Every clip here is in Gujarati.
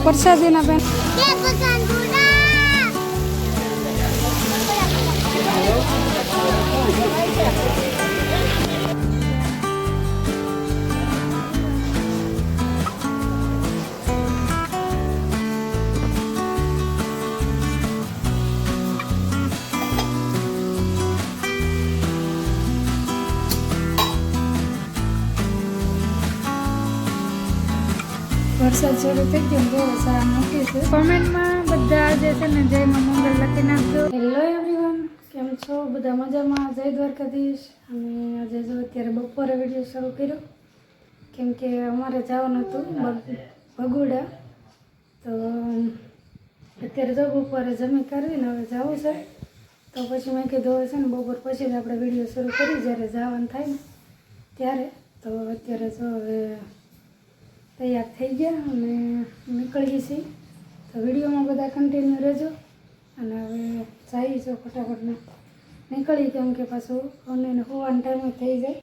પ્રસાદીના બેન વરસાદ શરૂ થઈ ગયો બહુ સારા મૂકી છે. કોમેન્ટમાં બધા જે છે ને જયમાં મંગળ લખી નાખજો. હેલો એવરીવન, કેમ છો બધા? મજામાં? જય દ્વારકાધીશ. અને આજે જો અત્યારે બપોરે વિડીયો શરૂ કર્યો કેમ કે અમારે જવાનું હતું ભગુડા, તો અત્યારે જો બપોરે જમી કરવીને હવે જવું છે, તો પછી મેં કીધું હવે છે ને બપોર પછી જ આપણે વિડીયો શરૂ કરી જ્યારે જવાનું થાય ને ત્યારે. તો અત્યારે જો હવે તૈયાર થઈ ગયા અને નીકળીએ છીએ, તો વિડીયોમાં બધા કન્ટિન્યુ રહેજો. અને હવે જઈએ છો ફટાફટ નીકળી, કેમ કે પાછું અને હોવાનો ટાઈમ થઈ જાય.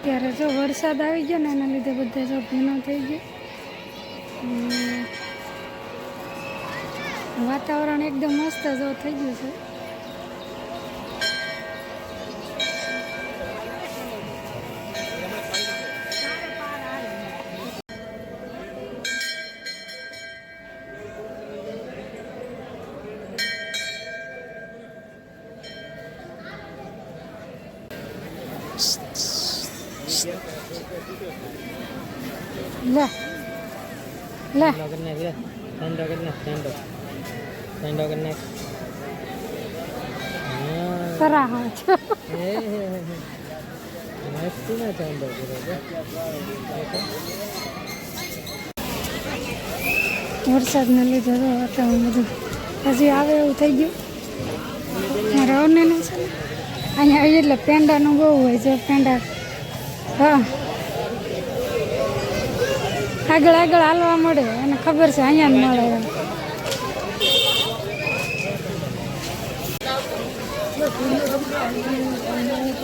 ત્યારે જો વરસાદ આવી ગયો ને એના લીધે બધા જો ભીનો થઈ ગયો. વાતાવરણ એકદમ મસ્ત જો થઈ ગયું છે. લે લે સરા હા છો વરસાદને લીધે તો વાતાવરણ બધું હજી આવે એવું થઈ ગયું. રવને છે ને અહીંયા એટલે પેંડાનું બહુ હોય છે. પેંડા હા આગળ આગળ હાલવા મળે, એને ખબર છે અહીંયા જ મળે.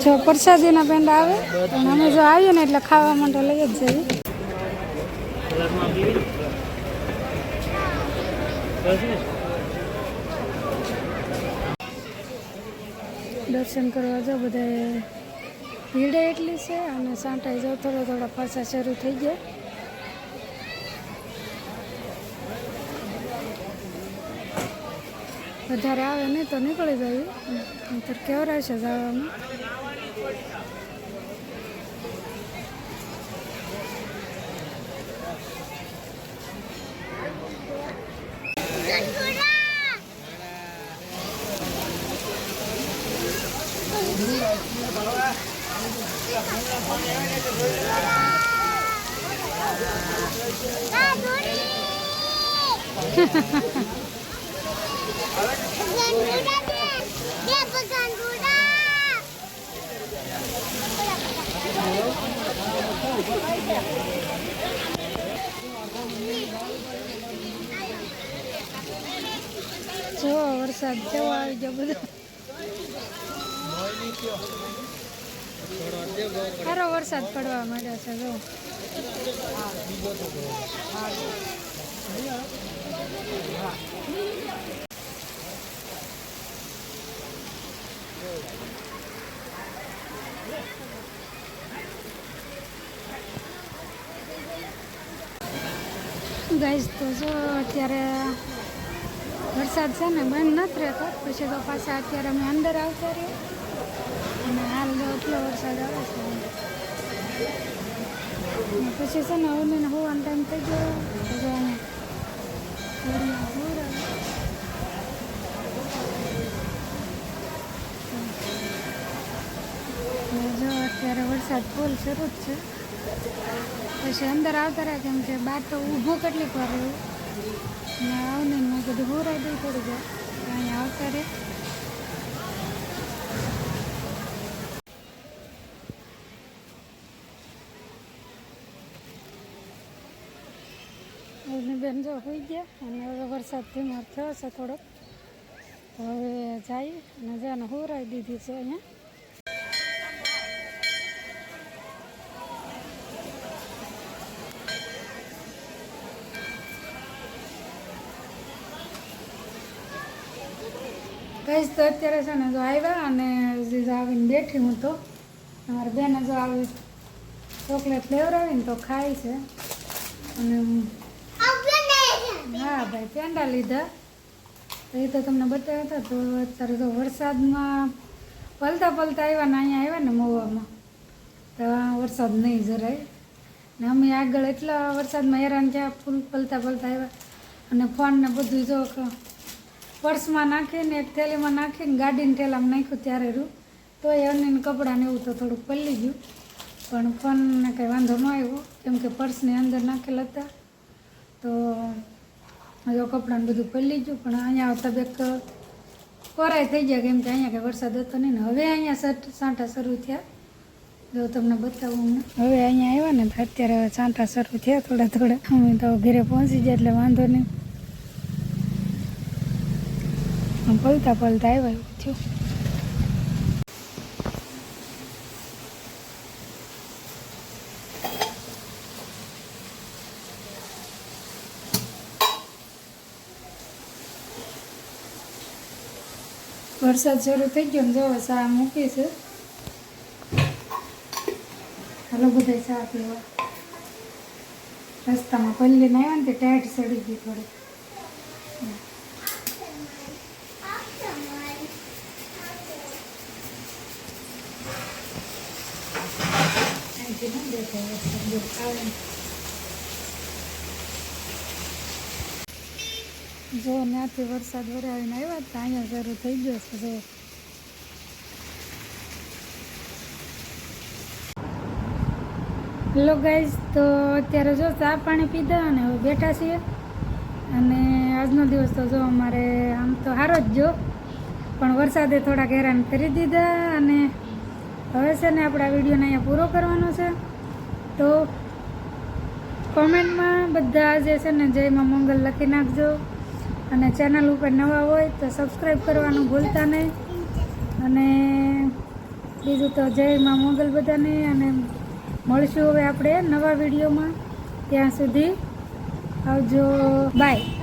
જો પ્રસાદીના પેંડા આવે પણ અમે જો આવીએ ને એટલે ખાવા માટે લઈ જ જઈએ. દર્શન કરવા જો બધા ભીડ એટલી છે અને સાંટાઈ જાવ થોડા થોડા પાછા શરૂ થઈ ગયા. વધારે આવે નહીં તો નીકળી જાય, નહીંતર કેવરાય છે જવામાં. જો વરસાદ કેવો આવી ગયો બધો. સારો વરસાદ પડવા માંડ્યો છે. જો ગાઈસ, તો જો અત્યારે વરસાદ છે ને બંધ નથી રહેતો, પછી તો પાછા અત્યારે અમે અંદર આવતા રહીએ અને હાલ જો એટલો વરસાદ આવે છે. પછી છે ને હવે હોવાનો ટાઈમ થઈ ગયો, જો અત્યારે વરસાદ ફૂલ શરૂ જ છે. પછી અંદર આવતા રહ્યા કેમ કે બહાર તો ઊભું કેટલીક વાર રહ્યું ને આવને મેં કીધું હોરાઈ દઈ થોડી જાય અહીંયા આવતા રહે. બેન જો હોઈ ગયા અને હવે વરસાદ ધીમો થયો છે થોડોક, તો હવે જઈએ અને જાને હોરાઈ દીધી છે અહીંયા. કઈ તો અત્યારે છે ને જો આવ્યા અને આવીને બેઠી હું તો અમારી બેને જો આવી ચોકલેટ લેવડાવીને તો ખાય છે. અને હા ભાઈ પેંડા લીધા તો એ તો તમને બતાવ્યા હતા. તો અત્યારે તો વરસાદમાં પલતા આવ્યા ને અહીંયા આવ્યા ને મહુવામાં તો વરસાદ નહીં જરાય ને અમે આગળ એટલા વરસાદમાં હેરાન થયા, ફૂલ પલતા આવ્યા અને ફોન ને બધું જો પર્સમાં નાખીને એક થેલીમાં નાખીને ગાડીને થેલામાં નાખ્યું ત્યારે તો એ અન્યને કપડાને એવું તો થોડુંક પલળી ગયું, પણ ફોનને કંઈ વાંધો ન આવ્યો કેમ કે પર્સની અંદર નાખેલા હતા. તો જો કપડાને બધું પલળી ગયું, પણ અહીંયા આવતા બેક કોરાય થઈ ગયા કેમ કે અહીંયા કંઈ વરસાદ હતો નહીં ને. હવે અહીંયા છાંટા શરૂ થયા, જો તમને બતાવું અમને. હવે અહીંયા આવ્યા ને તો અત્યારે હવે છાંટા શરૂ થયા થોડા અમે તો ઘરે પહોંચી જાય એટલે વાંધો નહીં. પલતા આવ્યા એવું થયું. વરસાદ શરૂ થઈ ગયો ને જો ચા મૂકી છે. હાલો બધા ચા પીવા. રસ્તામાં પલ્લીને આવ્યા ને તે ટાઈટ ચડી ગઈ થોડી. જો ત્યાંથી વરસાદ વરાવીને આવ્યા તો અહીંયા શરૂ થઈ ગયો છે. જો હેલો ગાઈઝ, તો અત્યારે જો ચા પાણી પીધા અને હવે બેઠા છીએ. અને આજનો દિવસ તો જો અમારે આમ તો સારો જ જો, પણ વરસાદે થોડાક હેરાન કરી દીધા. અને હવે છે ને આપણે આ વિડીયોને અહીંયા પૂરો કરવાનો છે. તો કોમેન્ટમાં બધા જે છે ને જય માં મંગલ લખી નાખજો અને ચેનલ ઉપર નવા હોય તો સબસ્ક્રાઈબ કરવાનું ભૂલતા નહીં. અને બીજું તો જય માં મંગલ બધાને. અને મળશું હવે આપણે નવા વિડીયોમાં. ત્યાં સુધી આવજો, બાય.